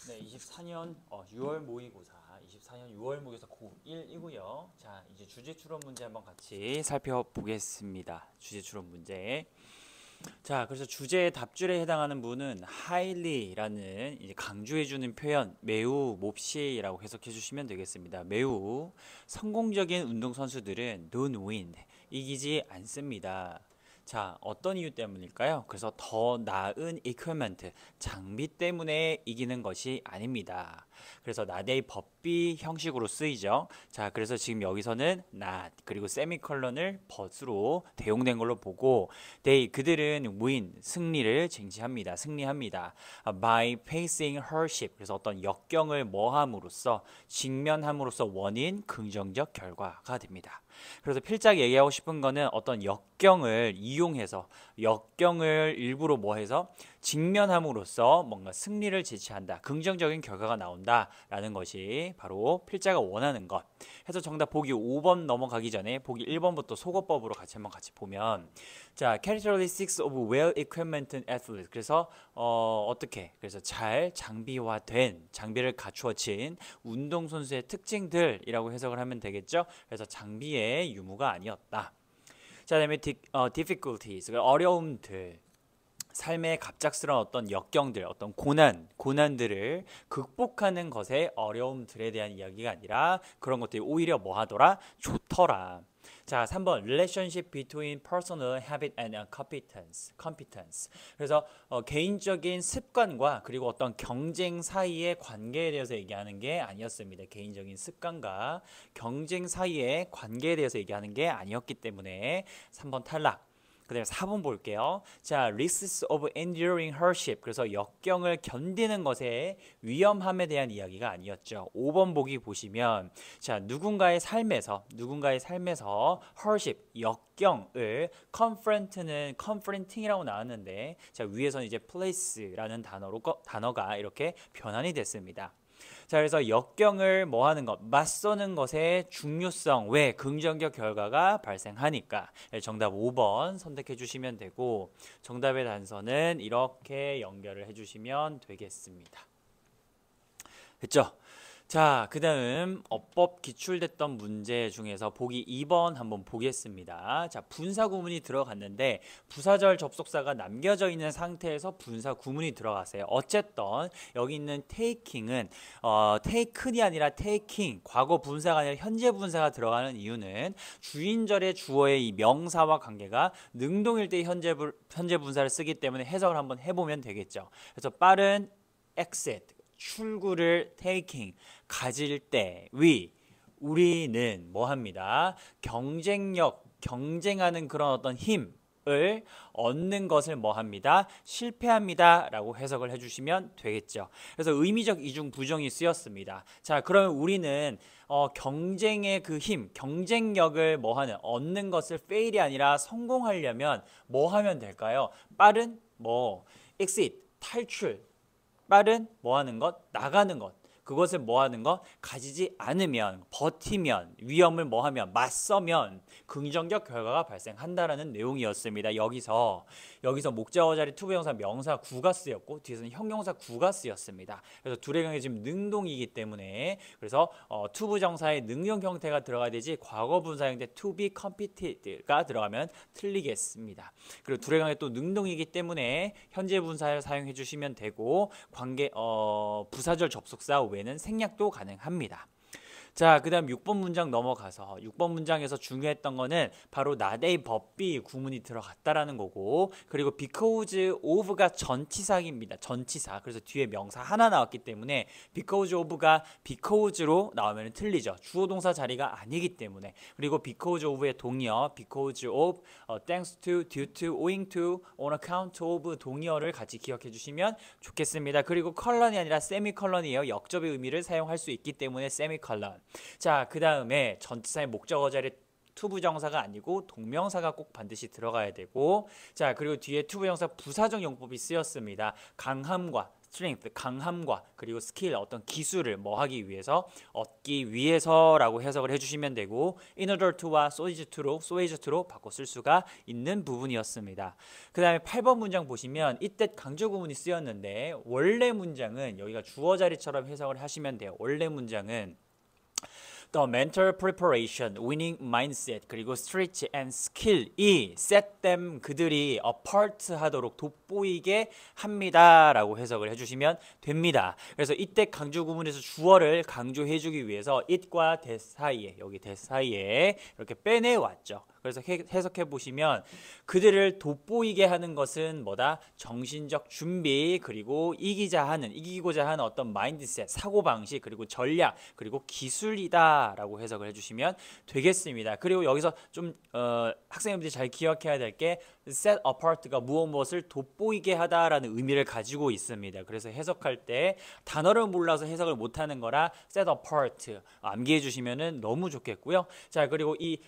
네, 24년 6월 모의고사, 24년 6월 모의고사 고1이고요. 자, 이제 주제 추론 문제 한번 같이 살펴보겠습니다. 주제 추론 문제. 자, 그래서 주제의 답줄에 해당하는 문은 highly라는 이제 강조해주는 표현, 매우 몹시라고 해석해 주시면 되겠습니다. 매우 성공적인 운동선수들은 don't win, 이기지 않습니다. 자, 어떤 이유 때문일까요? 그래서 더 나은 equipment, 장비 때문에 이기는 것이 아닙니다. 그래서 not의 법비 형식으로 쓰이죠. 자, 그래서 지금 여기서는 not 그리고 세미컬런을 but으로 대용된 걸로 보고 그들은 win, 승리를 쟁취합니다. 승리합니다. by facing hardship, 그래서 어떤 역경을 뭐함으로써, 직면함으로써 원인, 긍정적 결과가 됩니다. 그래서 필짝 얘기하고 싶은 거는 어떤 역경을 이용해서, 역경을 일부러 뭐해서 직면함으로써 뭔가 승리를 제시한다, 긍정적인 결과가 나온다라는 것이 바로 필자가 원하는 것. 해서 정답 보기 5번 넘어가기 전에 보기 1번부터 속어법으로 한번 같이 보면, 자, characteristics of well equipment athletes. 그래서 어떻게? 그래서 잘 장비화된, 장비를 갖추어진 운동선수의 특징들이라고 해석을 하면 되겠죠. 그래서 장비의 유무가 아니었다. 자, 그다음에 difficulties, 어려움들. 삶의 갑작스러운 어떤 역경들, 어떤 고난들을 극복하는 것의 어려움들에 대한 이야기가 아니라 그런 것들이 오히려 뭐 하더라? 좋더라. 자, 3번 relationship between personal habit and competence. 그래서 개인적인 습관과 그리고 어떤 경쟁 사이의 관계에 대해서 얘기하는 게 아니었습니다. 개인적인 습관과 경쟁 사이의 관계에 대해서 얘기하는 게 아니었기 때문에 3번 탈락. 그 다음에 4번 볼게요. 자, risks of enduring hardship. 그래서 역경을 견디는 것의 위험함에 대한 이야기가 아니었죠. 5번 보기 보시면, 자, 누군가의 삶에서 hardship, 역경을 confronting이라고 나왔는데, 자, 위에서는 이제 place라는 단어가 이렇게 변환이 됐습니다. 자, 그래서 역경을 뭐 하는 것, 맞서는 것의 중요성, 왜? 긍정적 결과가 발생하니까. 정답 5번 선택해 주시면 되고, 정답의 단서는 이렇게 연결을 해 주시면 되겠습니다. 됐죠? 자, 그 다음 어법 기출됐던 문제 중에서 보기 2번 한번 보겠습니다. 자, 분사 구문이 들어갔는데 부사절 접속사가 남겨져 있는 상태에서 분사 구문이 들어갔어요. 어쨌든 여기 있는 taking은 taken이 아니라 taking, 과거 분사가 아니라 현재 분사가 들어가는 이유는 주인절의 주어의 이 명사와 관계가 능동일 때 현재 분사를 쓰기 때문에 해석을 한번 해보면 되겠죠. 그래서 빠른 exit, 출구를 taking, 가질 때 우리는 뭐 합니다? 경쟁하는 그런 어떤 힘을 얻는 것을 뭐 합니다? 실패합니다 라고 해석을 해주시면 되겠죠. 그래서 의미적 이중 부정이 쓰였습니다. 자, 그러면 우리는 경쟁의 그 힘, 경쟁력을 뭐 하는, 얻는 것을 fail이 아니라 성공하려면 뭐 하면 될까요? 빠른 exit, 탈출, 빠른 뭐 하는 것? 나가는 것. 그것을 뭐 하는 것? 가지지 않으면, 버티면, 위험을 뭐 하면, 맞서면 긍정적 결과가 발생한다라는 내용이었습니다. 여기서 목적어 자리 투부정사 명사 구가 쓰였고 뒤에서는 형용사 구가 쓰였습니다. 그래서 둘의 경우에 지금 능동이기 때문에 그래서 투부정사의 능용 형태가 들어가야 되지 과거 분사 형태 to be completed가 들어가면 틀리겠습니다. 그리고 둘의 경우에 또 능동이기 때문에 현재 분사를 사용해 주시면 되고 부사절 접속사 외에는 생략도 가능합니다. 자, 그 다음 6번 문장 넘어가서 6번 문장에서 중요했던 거는 바로 not의 법비 구문이 들어갔다라는 거고, 그리고 because of가 전치사입니다. 전치사. 그래서 뒤에 명사 하나 나왔기 때문에 because of가 because로 나오면 틀리죠. 주어 동사 자리가 아니기 때문에. 그리고 because of의 동의어 because of, thanks to, due to, owing to, on account of 동의어를 같이 기억해 주시면 좋겠습니다. 그리고 컬런이 아니라 세미컬런이에요. 역접의 의미를 사용할 수 있기 때문에 세미컬런. 자, 그 다음에 전치사의 목적어 자리에 투부정사가 아니고 동명사가 꼭 반드시 들어가야 되고, 자, 그리고 뒤에 투부정사 부사적 용법이 쓰였습니다. 강함과 strength, 강함과 그리고 skill, 어떤 기술을 뭐 하기 위해서, 얻기 위해서라고 해석을 해주시면 되고 in order to와 so as to로 바꿔 쓸 수가 있는 부분이었습니다. 그 다음에 8번 문장 보시면 이때 강조 구문이 쓰였는데 원래 문장은 여기가 주어 자리처럼 해석을 하시면 돼요. 원래 문장은 The mental preparation, winning mindset, 그리고 stretch and skill이 set them 그들이 apart 하도록 돋보이게 합니다 라고 해석을 해주시면 됩니다. 그래서 이때 강조 구문에서 주어를 강조해주기 위해서 it과 that 사이에 여기 that 사이에 이렇게 빼내왔죠. 그래서 해석해 보시면 그들을 돋보이게 하는 것은 뭐다? 정신적 준비 그리고 이기고자 하는 어떤 마인드셋, 사고방식 그리고 전략 그리고 기술이다 라고 해석을 해주시면 되겠습니다. 그리고 여기서 좀 학생님들이 잘 기억해야 될 게 set apart가 무엇을 돋보이게 하다라는 의미를 가지고 있습니다. 그래서 해석할 때 단어를 몰라서 해석을 못하는 거라 set apart 암기해 주시면 너무 좋겠고요. 자, 그리고 이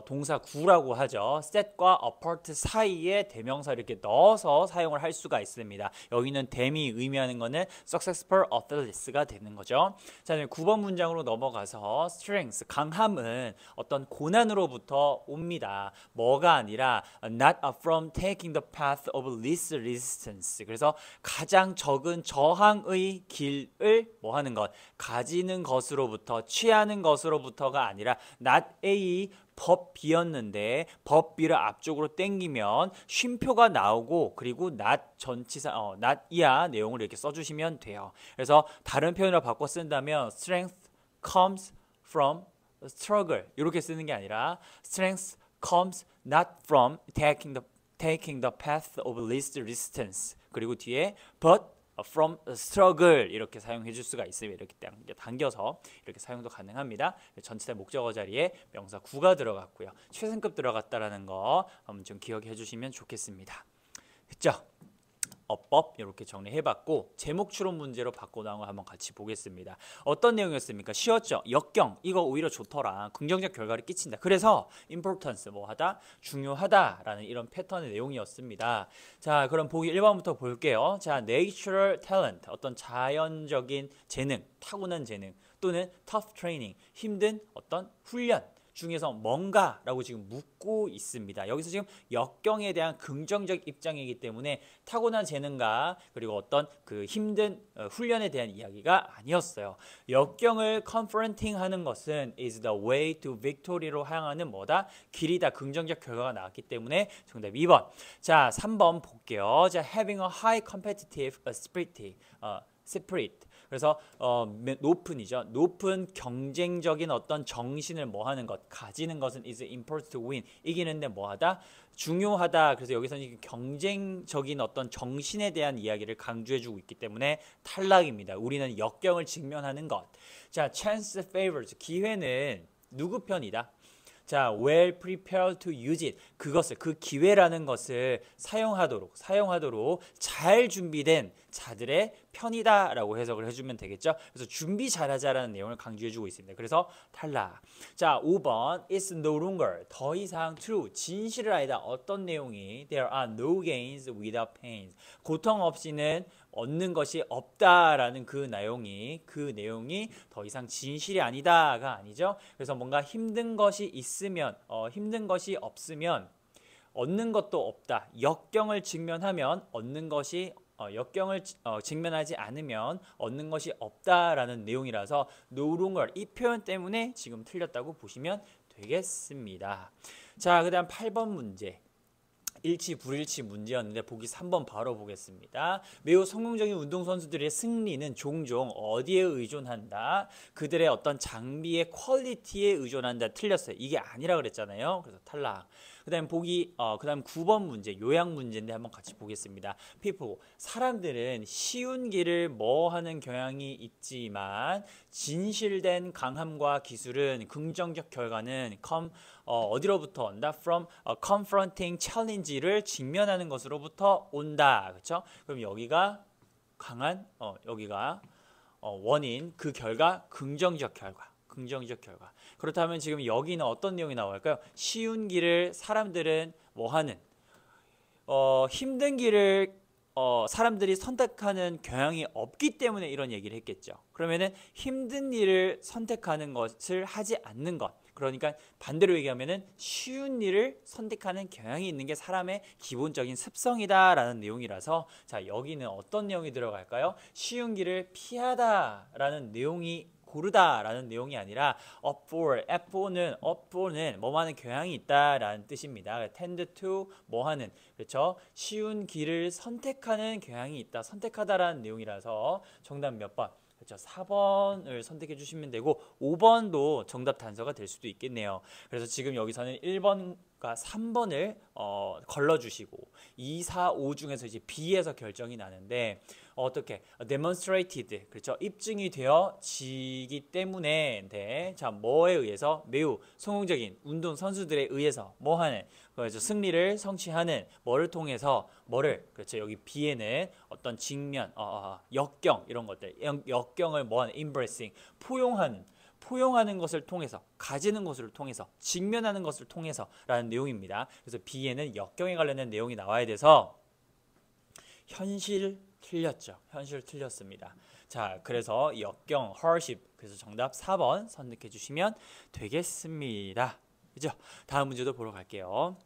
동사 구라고 하죠. set과 apart 사이에 대명사 이렇게 넣어서 사용을 할 수가 있습니다. 여기는 them이 의미하는 거는 successful athletes가 되는 거죠. 자, 9번 문장으로 넘어가서 strength, 강함은 어떤 고난으로부터 옵니다. 뭐가 아니라 not from taking the path of least resistance. 그래서 가장 적은 저항의 길을 뭐 하는 것, 가지는 것으로부터, 취하는 것으로부터가 아니라 not A 법 B였는데 법 B를 앞쪽으로 땡기면 쉼표가 나오고 그리고 not 전치사 not 이하 내용을 이렇게 써주시면 돼요. 그래서 다른 표현으로 바꿔 쓴다면 strength comes from struggle 이렇게 쓰는 게 아니라 strength comes not from taking the path of least resistance 그리고 뒤에 but from struggle 이렇게 사용해 줄 수가 있어요. 이렇게 당겨서 이렇게 사용도 가능합니다. 전치사 목적어 자리에 명사 구가 들어갔고요. 최상급 들어갔다라는 거 한번 좀 기억해 주시면 좋겠습니다. 됐죠? 어법 이렇게 정리해봤고 제목 추론 문제로 바꿔 나온 거 한번 같이 보겠습니다. 어떤 내용이었습니까? 쉬웠죠? 역경 이거 오히려 좋더라. 긍정적 결과를 끼친다. 그래서 importance 뭐하다? 중요하다라는 이런 패턴의 내용이었습니다. 자, 그럼 보기 1번부터 볼게요. 자, natural talent 어떤 자연적인 재능, 타고난 재능 또는 tough training 힘든 어떤 훈련 중에서 뭔가라고 지금 묻고 있습니다. 여기서 지금 역경에 대한 긍정적 입장이기 때문에 타고난 재능과 그리고 어떤 그 힘든 훈련에 대한 이야기가 아니었어요. 역경을 confronting 하는 것은 is the way to victory로 향하는 뭐다? 길이다. 긍정적 결과가 나왔기 때문에 정답 2번. 자, 3번 볼게요. 자, having a high competitive spirit. 그래서 높은 경쟁적인 어떤 정신을 뭐하는 것, 가지는 것은 is important to win. 이기는데 뭐하다? 중요하다. 그래서 여기서는 경쟁적인 어떤 정신에 대한 이야기를 강조해주고 있기 때문에 탈락입니다. 우리는 역경을 직면하는 것. 자, chance favors. 기회는 누구 편이다? 자, well prepared to use it. 그 기회라는 것을 사용하도록 잘 준비된 자들의 편이다라고 해석을 해주면 되겠죠. 그래서 준비 잘하자라는 내용을 강조해주고 있습니다. 그래서 탈락. 자, 5번 It's no longer 더 이상 true 진실은 아니다. 어떤 내용이 There are no gains without pains. 고통 없이는 얻는 것이 없다라는 그 내용이 더 이상 진실이 아니다가 아니죠. 그래서 뭔가 힘든 것이 있으면 힘든 것이 없으면 얻는 것도 없다. 역경을 직면하면 얻는 것이 역경을 직면하지 않으면 얻는 것이 없다라는 내용이라서 no longer 이 표현 때문에 지금 틀렸다고 보시면 되겠습니다. 자, 그 다음 8번 문제. 일치 불일치 문제였는데 보기 3번 바로 보겠습니다. 매우 성공적인 운동선수들의 승리는 종종 어디에 의존한다? 그들의 어떤 장비의 퀄리티에 의존한다. 틀렸어요. 이게 아니라 그랬잖아요. 그래서 탈락. 그다음 그다음 9번 문제 요약 문제인데 한번 같이 보겠습니다. people 사람들은 쉬운 길을 뭐하는 경향이 있지만 진실된 강함과 기술은 긍정적 결과는 어디로부터 온다? From confronting challenge를 직면하는 것으로부터 온다. 그렇죠? 그럼 여기가 강한 여기가 원인 그 결과 긍정적 결과. 그렇다면 지금 여기는 어떤 내용이 나올까요? 쉬운 길을 사람들은 뭐하는 힘든 길을 사람들이 선택하는 경향이 없기 때문에 이런 얘기를 했겠죠. 그러면은 힘든 일을 선택하는 것을 하지 않는 것. 그러니까 반대로 얘기하면은 쉬운 일을 선택하는 경향이 있는 게 사람의 기본적인 습성이다라는 내용이라서 자, 여기는 어떤 내용이 들어갈까요? 쉬운 길을 피하다라는 내용이 고르다라는 내용이 아니라 up for는 뭐 하는 경향이 있다라는 뜻입니다. tend to 뭐 하는 그렇죠? 쉬운 길을 선택하는 경향이 있다. 선택하다라는 내용이라서 정답 몇 번? 그렇죠. 4번을 선택해 주시면 되고 5번도 정답 단서가 될 수도 있겠네요. 그래서 지금 여기서는 1번과 3번을 걸러 주시고 2, 4, 5 중에서 이제 B에서 결정이 나는데 어떻게 demonstrated 그렇죠. 입증이 되어지기 때문에 네. 자, 뭐에 의해서 매우 성공적인 운동 선수들에 의해서 뭐 하는 그래서 승리를 성취하는 뭐를 통해서 뭐를 그렇죠. 여기 B에는 어떤 직면, 역경 이런 것들 역경을 뭐하는 embracing 포용하는 것을 통해서 가지는 것을 통해서 직면하는 것을 통해서라는 내용입니다. 그래서 B에는 역경에 관련된 내용이 나와야 돼서 현실 틀렸죠. 현실 틀렸습니다. 자, 그래서 역경, hardship. 그래서 정답 4번 선택해 주시면 되겠습니다. 그죠? 다음 문제도 보러 갈게요.